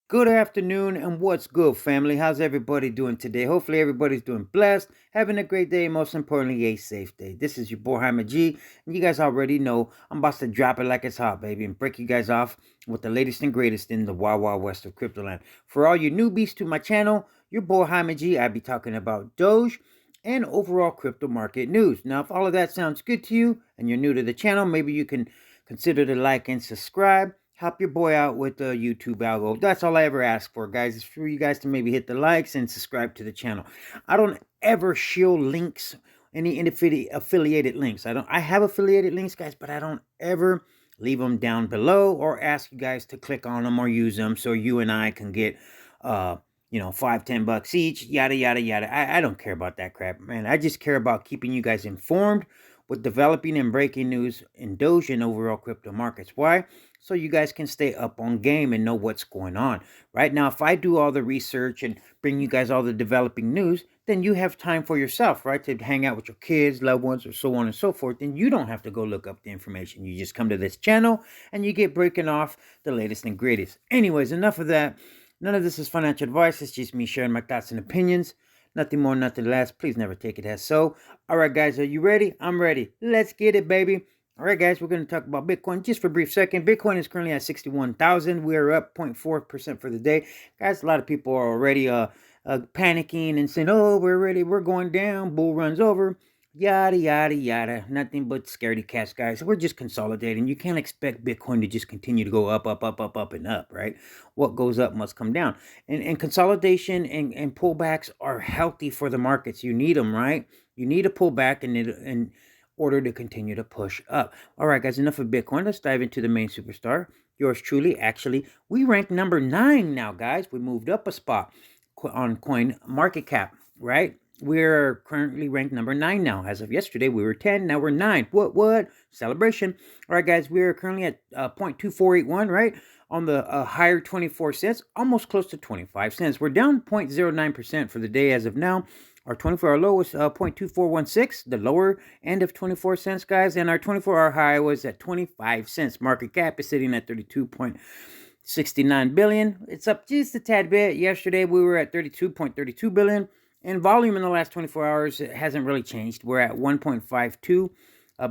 Good afternoon and what's good, family? How's everybody doing today? Hopefully, everybody's doing blessed, having a great day, and most importantly, a safe day. This is your boy Jaime G, and you guys already know I'm about to drop it like it's hot, baby, and break you guys off with the latest and greatest in the wild, wild west of crypto land. For all you newbies to my channel, your boy Jaime G, I be talking about Doge and overall crypto market news. Now, if all of that sounds good to you and you're new to the channel, maybe you can consider to like and subscribe. Help your boy out with the YouTube algo. That's all I ever ask for, guys. It's for you guys to maybe hit the likes and subscribe to the channel. I don't ever shield links, any affiliated links. I have affiliated links, guys, but I don't ever leave them down below or ask you guys to click on them or use them so you and I can get $5-10 each, yada yada yada. I don't care about that crap, man. I just care about keeping you guys informed with developing and breaking news in Doge and overall crypto markets. Why? So you guys can stay up on game and know what's going on. Right now, if I do all the research and bring you guys all the developing news, then you have time for yourself, right? To hang out with your kids, loved ones, or so on and so forth. Then you don't have to go look up the information. You just come to this channel and you get breaking off the latest and greatest. Anyways, enough of that. None of this is financial advice. It's just me sharing my thoughts and opinions. Nothing more, nothing less. Please never take it as so. All right, guys, are you ready? I'm ready. Let's get it, baby. All right, guys, we're going to talk about Bitcoin just for a brief second. Bitcoin is currently at 61,000. We are up 0.4% for the day. Guys, a lot of people are already panicking and saying, oh, we're ready. We're going down. Bull runs over. Yada, yada, yada. Nothing but scaredy cats, guys. We're just consolidating. You can't expect Bitcoin to just continue to go up, up, up, up, up, and up, right? What goes up must come down. And consolidation and pullbacks are healthy for the markets. You need them, right? You need a pullback in order to continue to push up. All right, guys, enough of Bitcoin. Let's dive into the main superstar. Yours truly. Actually, we rank number 9 now, guys. We moved up a spot on coin market cap, right? We're currently ranked number 9 now. As of yesterday, we were 10. Now we're 9. What? Celebration. All right, guys, we're currently at 0.2481, right? On the higher 24 cents, almost close to 25 cents. We're down 0.09% for the day as of now. Our 24-hour low was 0.2416, the lower end of 24 cents, guys. And our 24-hour high was at 25 cents. Market cap is sitting at 32.69 billion. It's up just a tad bit. Yesterday, we were at 32.32 billion. And volume in the last 24 hours hasn't really changed. We're at $1.52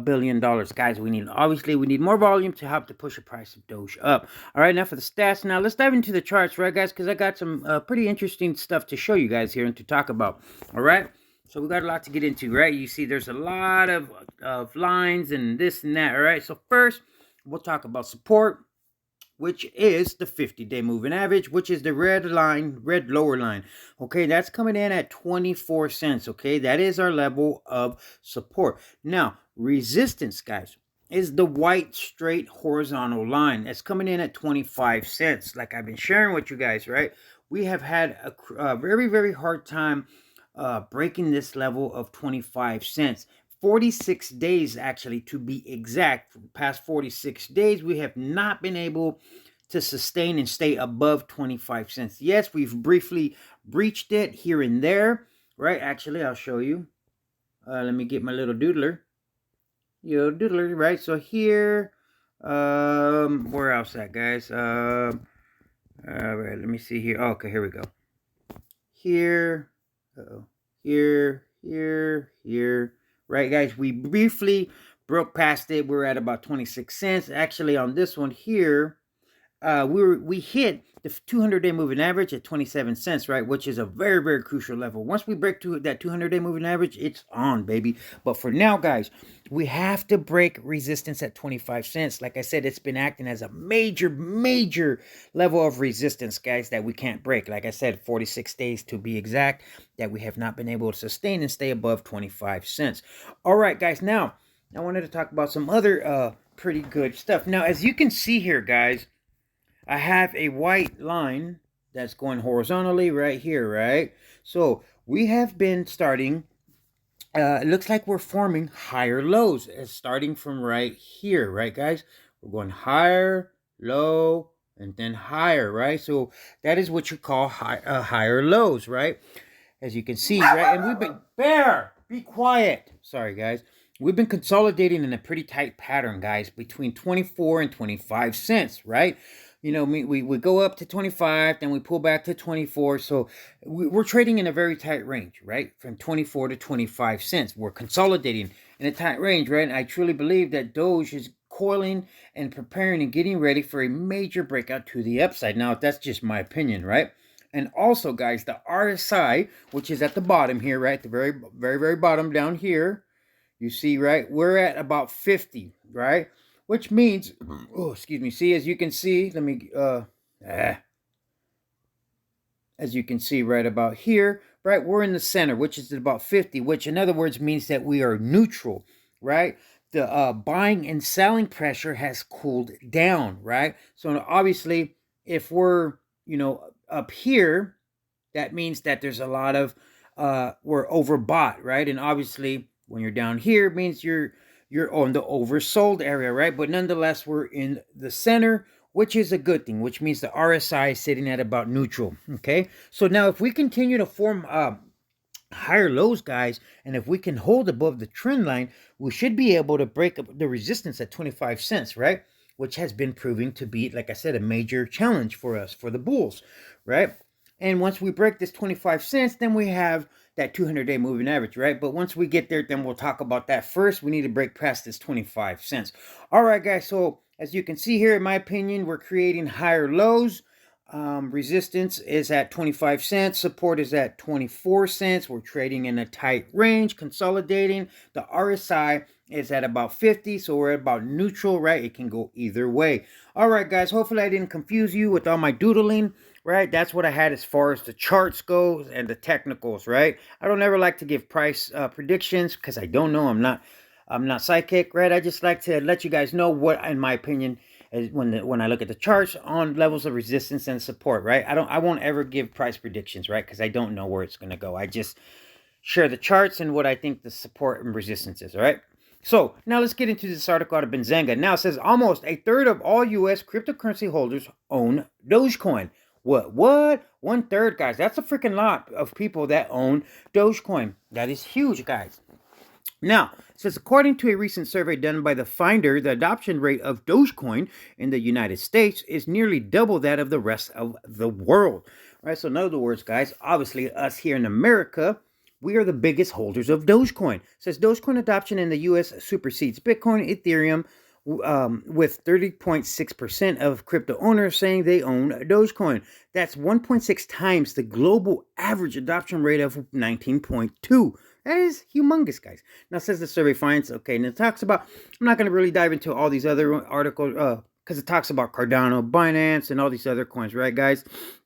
billion. Guys, we need more volume to help to push the price of Doge up. All right, now for the stats. Now let's dive into the charts, right, guys? Because I got some pretty interesting stuff to show you guys here and to talk about. All right, so we got a lot to get into, right? You see, there's a lot of lines and this and that. All right, so first we'll talk about support, which is the 50-day moving average, which is the red lower line. Okay, that's coming in at 24 cents. Okay, that is our level of support. Now, resistance, guys, is the white straight horizontal line. That's coming in at 25 cents. Like I've been sharing with you guys, right? We have had a very, very hard time breaking this level of 25 cents. 46 days, actually, to be exact. For the past 46 days, we have not been able to sustain and stay above 25 cents. Yes, we've briefly breached it here and there, right? Actually, I'll show you. Let me get my little doodler. Doodler, right? So here, where else at, guys? All right, let me see here. Oh, okay, here we go. Here, here. Right, guys, we briefly broke past it. We're at about 26 cents. Actually, on this one here, we hit the 200-day moving average at 27 cents, right? Which is a very, very crucial level. Once we break to that 200-day moving average, it's on, baby. But for now, guys, we have to break resistance at 25 cents. Like I said, it's been acting as a major, major level of resistance, guys, that we can't break. Like I said, 46 days to be exact, that we have not been able to sustain and stay above 25 cents. All right, guys, now I wanted to talk about some other pretty good stuff. Now, as you can see here, guys, I have a white line that's going horizontally right here, right? So we have been starting, it looks like we're forming higher lows, starting from right here, right, guys? We're going higher, low, and then higher, right? So that is what you call higher lows, right? As you can see, right? And we've been, be quiet. Sorry, guys. We've been consolidating in a pretty tight pattern, guys, between 24 and 25 cents, right? You know, we go up to 25, then we pull back to 24. So we're trading in a very tight range, right? From 24 to 25 cents. We're consolidating in a tight range, right? And I truly believe that Doge is coiling and preparing and getting ready for a major breakout to the upside. Now, that's just my opinion, right? And also, guys, the RSI, which is at the bottom here, right? The very, very, very bottom down here. You see, right? We're at about 50, right? Which means, oh, excuse me. See, as you can see, let me, as you can see right about here, right? We're in the center, which is at about 50, which in other words means that we are neutral, right? The buying and selling pressure has cooled down, right? So obviously, if we're, up here, that means that there's a lot of, we're overbought, right? And obviously, when you're down here, it means you're on the oversold area, right? But nonetheless, we're in the center, which is a good thing, which means the RSI is sitting at about neutral, okay? So now if we continue to form higher lows, guys, and if we can hold above the trend line, we should be able to break up the resistance at 25 cents, right? Which has been proving to be, like I said, a major challenge for us, for the bulls, right? And once we break this 25 cents, then we have that 200-day moving average, right? But once we get there, then we'll talk about that. First, we need to break past this 25 cents. All right, guys, so as you can see here, in my opinion, we're creating higher lows. Resistance is at 25 cents. Support is at 24 cents. We're trading in a tight range, consolidating. The RSI is at about 50, so we're at about neutral, right? It can go either way. All right, guys, hopefully I didn't confuse you with all my doodling, right? That's what I had as far as the charts go and the technicals, right? I don't ever like to give price predictions because I don't know. I'm not psychic, right? I just like to let you guys know what, in my opinion, is when I look at the charts on levels of resistance and support, right? I won't ever give price predictions, right? Because I don't know where it's going to go. I just share the charts and what I think the support and resistance is, all right? So now let's get into this article out of Benzinga. Now it says almost a third of all U.S. cryptocurrency holders own Dogecoin. What? 1/3, guys. That's a freaking lot of people that own Dogecoin. That is huge, guys. Now, it says, according to a recent survey done by the Finder, the adoption rate of Dogecoin in the United States is nearly double that of the rest of the world. Right? So in other words, guys, obviously us here in America, we are the biggest holders of Dogecoin. It says Dogecoin adoption in the U.S. supersedes Bitcoin, Ethereum, with 30.6% of crypto owners saying they own Dogecoin. That's 1.6 times the global average adoption rate of 19.2. That is humongous, guys. Now, says the survey finds, okay, and it talks about, I'm not going to really dive into all these other articles because it talks about Cardano, Binance, and all these other coins, right, guys?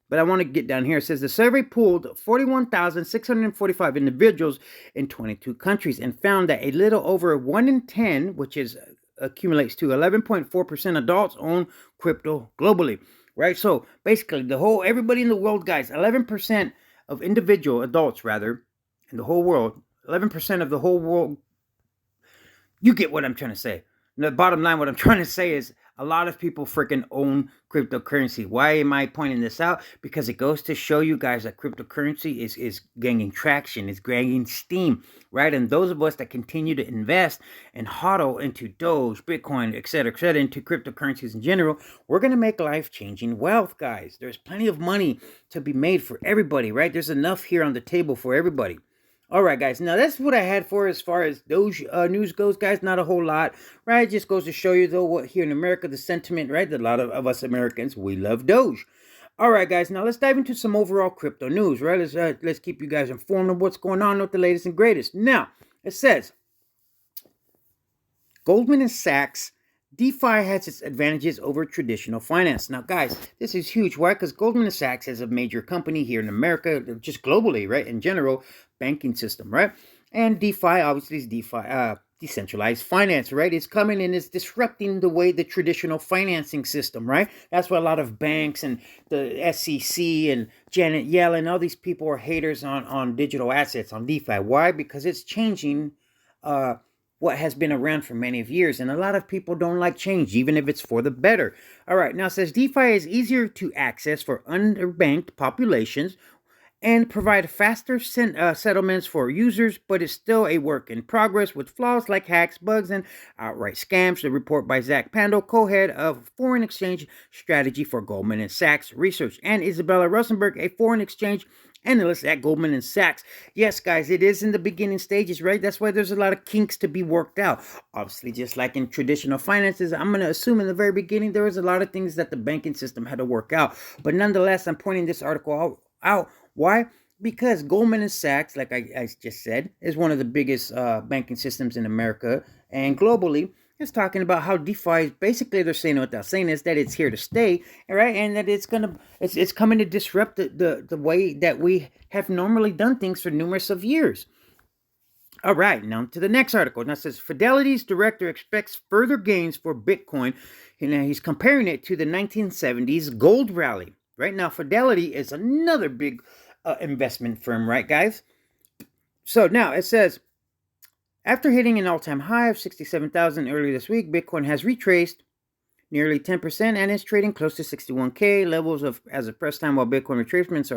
But I want to get down here. It says the survey polled 41,645 individuals in 22 countries and found that a little over 1 in 10, which is accumulates to 11.4% adults own crypto globally, right? So basically, everybody in the world, guys, 11% of individual adults, rather, in the whole world, 11% of the whole world. You get what I'm trying to say. And the bottom line, what I'm trying to say is a lot of people freaking own cryptocurrency. Why am I pointing this out? Because it goes to show you guys that cryptocurrency is gaining traction, is gaining steam, right? And those of us that continue to invest and hodl into Doge, Bitcoin, etc., into cryptocurrencies in general, we're going to make life-changing wealth, guys. There's plenty of money to be made for everybody, right? There's enough here on the table for everybody. All right, guys. Now, that's what I had for as far as Doge news goes, guys. Not a whole lot, right? It just goes to show you, though, what here in America, the sentiment, right? That a lot of us Americans, we love Doge. All right, guys. Now, let's dive into some overall crypto news, right? Let's keep you guys informed of what's going on with the latest and greatest. Now, it says, Goldman and Sachs, DeFi has its advantages over traditional finance. Now, guys, this is huge. Why? Because Goldman Sachs is a major company here in America, just globally, right? In general, banking system, right? And DeFi, obviously, is DeFi, decentralized finance, right? It's coming and it's disrupting the way the traditional financing system, right? That's why a lot of banks and the SEC and Janet Yellen, all these people are haters on digital assets, on DeFi. Why? Because it's changing what has been around for many of years, and a lot of people don't like change, even if it's for the better. All right, now it says DeFi is easier to access for underbanked populations and provide faster settlements for users, but it's still a work in progress with flaws like hacks, bugs, and outright scams. The report by Zach Pandel, co-head of foreign exchange strategy for Goldman and Sachs Research, and Isabella Rosenberg, a foreign exchange analyst at Goldman and Sachs. Yes, guys, it is in the beginning stages, right? That's why there's a lot of kinks to be worked out. Obviously, just like in traditional finances, I'm going to assume in the very beginning there was a lot of things that the banking system had to work out. But nonetheless, I'm pointing this article out. Why? Because Goldman and Sachs, like I just said, is one of the biggest banking systems in America and globally. It's talking about how DeFi is basically, they're saying without saying is that it's here to stay, right? And that it's coming to disrupt the way that we have normally done things for numerous of years. All right, now to the next article. Now it says Fidelity's director expects further gains for Bitcoin, and he's comparing it to the 1970s gold rally. Right now, Fidelity is another big investment firm, right, guys? So now it says, after hitting an all-time high of 67,000 earlier this week, Bitcoin has retraced nearly 10% and is trading close to 61K levels as of press time. While Bitcoin retracements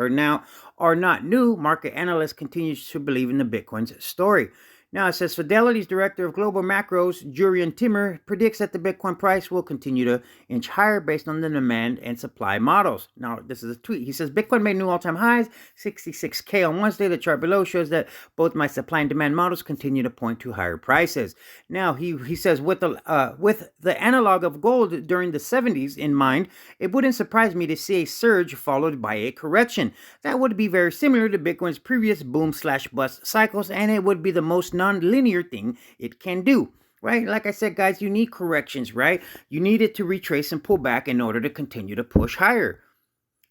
are not new, market analysts continue to believe in the Bitcoin's story. Now it says Fidelity's director of global macros, Jurian Timmer, predicts that the Bitcoin price will continue to inch higher based on the demand and supply models. Now this is a tweet. He says Bitcoin made new all-time highs, 66K on Wednesday. The chart below shows that both my supply and demand models continue to point to higher prices. Now he says with the analog of gold during the 70s in mind, it wouldn't surprise me to see a surge followed by a correction. That would be very similar to Bitcoin's previous boom/bust cycles, and it would be the most non-linear thing it can do, right? Like I said, guys, you need corrections, right? You need it to retrace and pull back in order to continue to push higher.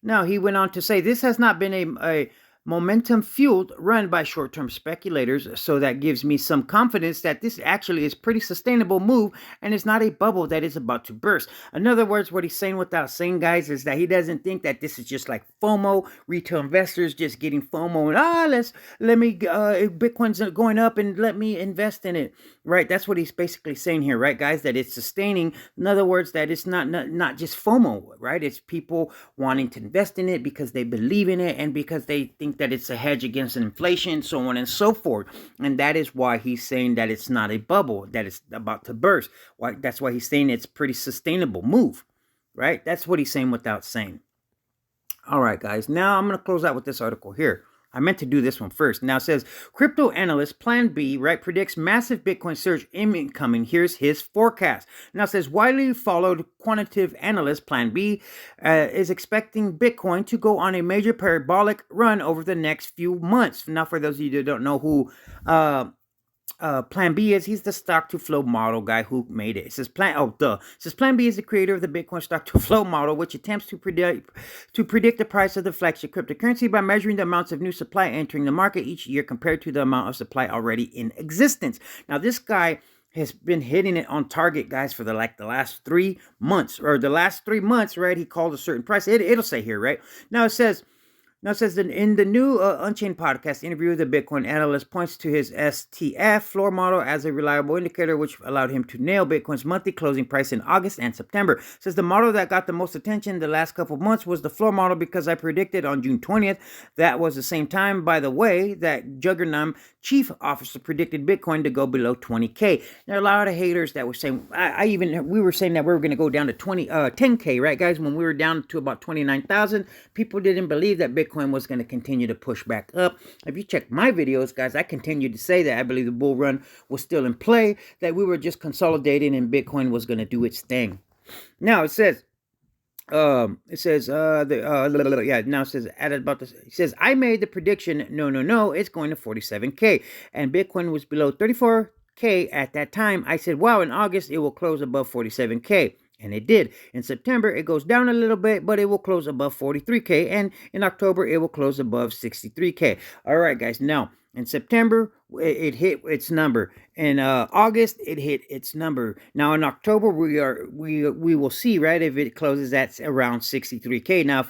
Now, he went on to say this has not been a momentum-fueled run by short-term speculators, so that gives me some confidence that this actually is a pretty sustainable move and is not a bubble that is about to burst. In other words, what he's saying without saying, guys, is that he doesn't think that this is just like FOMO, retail investors just getting FOMO and Bitcoin's going up and let me invest in it, right? That's what he's basically saying here, right, guys? That it's sustaining. In other words, that it's not just FOMO, right? It's people wanting to invest in it because they believe in it and because they think that it's a hedge against inflation, so on and so forth. And that is why he's saying that it's not a bubble, that it's about to burst. That's why he's saying it's a pretty sustainable move, right? That's what he's saying without saying. All right, guys. Now I'm going to close out with this article here. I meant to do this one first. Now it says, crypto analyst PLANB, right, predicts massive Bitcoin surge incoming. Here's his forecast. Now it says, widely followed quantitative analyst PLANB is expecting Bitcoin to go on a major parabolic run over the next few months. Now, for those of you that don't know who PLANB is, he's the stock to flow model guy who made it. It says PLANB is the creator of the Bitcoin stock to flow model, which attempts to predict the price of the flagship cryptocurrency by measuring the amounts of new supply entering the market each year compared to the amount of supply already in existence. Now, this guy has been hitting it on target, guys, for the last 3 months, right? He called a certain price. It'll say here, right? Now it says that in the new Unchained podcast interview, the Bitcoin analyst points to his STF floor model as a reliable indicator, which allowed him to nail Bitcoin's monthly closing price in August and September. Says the model that got the most attention the last couple of months was the floor model because I predicted on June 20th. That was the same time, by the way, that Juggernaut chief officer predicted Bitcoin to go below 20K. There are a lot of haters that were saying, we were saying that we were going to go down to 10K, right, guys? When we were down to about 29,000, people didn't believe that Bitcoin was going to continue to push back up. If you check my videos, guys, I continued to say that I believe the bull run was still in play, that we were just consolidating and Bitcoin was going to do its thing. Now it says, now it says added about this. It says, I made the prediction, no, it's going to 47K, and Bitcoin was below 34K at that time. I said, wow, in August it will close above 47K. And it did. In September, it goes down a little bit, but it will close above 43K. And in October, it will close above 63K. All right, guys. Now, in September, it hit its number. In August, it hit its number. Now, in October, we will see, right, if it closes at around 63K. Now,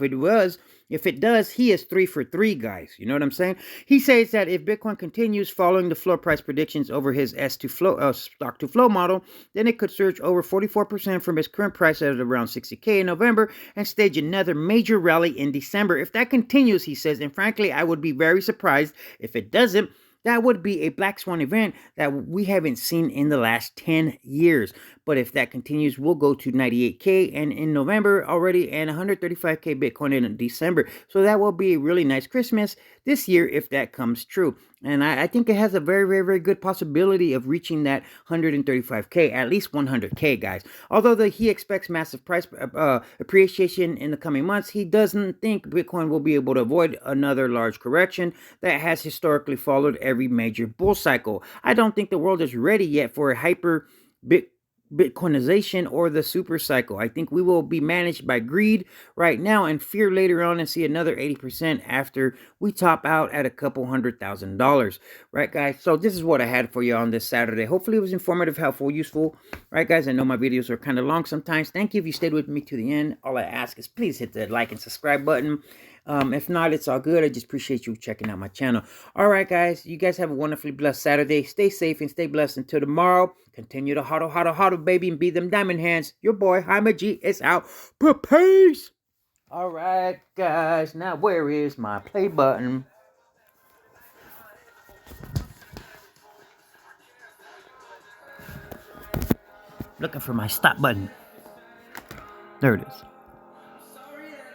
if If it does, he is 3 for 3, guys. You know what I'm saying? He says that if Bitcoin continues following the floor price predictions over his stock to flow model, then it could surge over 44% from its current price at around 60K in November and stage another major rally in December. If that continues, he says, and frankly, I would be very surprised if it doesn't. That would be a black swan event that we haven't seen in the last 10 years. But if that continues, we'll go to 98K and in November already and 135K Bitcoin in December. So that will be a really nice Christmas this year if that comes true. And I think it has a very, very, very good possibility of reaching that 135K, at least 100K, guys. Although he expects massive price appreciation in the coming months, he doesn't think Bitcoin will be able to avoid another large correction that has historically followed every major bull cycle. I don't think the world is ready yet for a hyper Bitcoinization or the super cycle. I think we will be managed by greed right now and fear later on and see another 80% after we top out at a couple $100,000. Right, guys? So this is what I had for you on this Saturday. Hopefully it was informative, helpful, useful. Right, guys? I know my videos are kind of long sometimes. Thank you if you stayed with me to the end. All I ask is please hit the like and subscribe button. If not, it's all good. I just appreciate you checking out my channel. All right, guys. You guys have a wonderfully blessed Saturday. Stay safe and stay blessed until tomorrow. Continue to hodl, baby, and be them diamond hands. Your boy, Jaime G, is out. Peace. All right, guys. Now, where is my play button? Looking for my stop button. There it is.